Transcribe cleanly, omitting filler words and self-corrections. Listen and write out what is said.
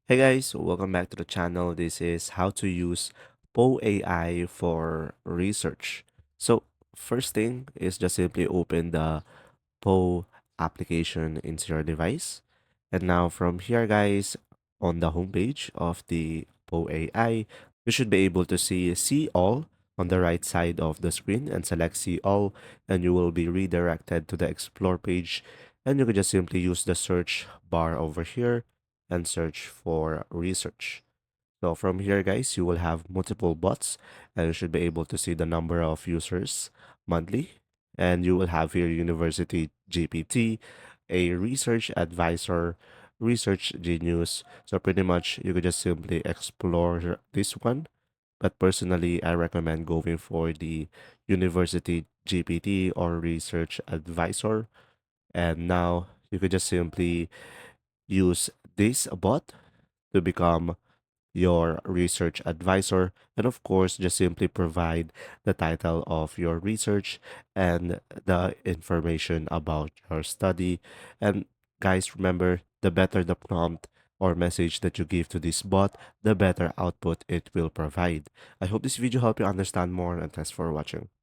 Hey guys, welcome back to the channel. This is how to use Poe AI for research. So first thing is just simply open the Poe application into your device. And now from here guys, on the homepage of the Poe AI, you should be able to see all on the right side of the screen and select see all, and you will be redirected to the explore page, and you can just simply use the search bar over here and search for research. So from here, guys, you will have multiple bots and you should be able to see the number of users monthly. And you will have here University GPT, a research advisor, research genius. So pretty much you could just simply explore this one. But personally, I recommend going for the University GPT or research advisor. And now you could just simply use this bot to become your research advisor. And of course, just simply provide the title of your research and the information about your study. And guys, remember, the better the prompt or message that you give to this bot, the better output it will provide. I hope this video helped you understand more, and thanks for watching.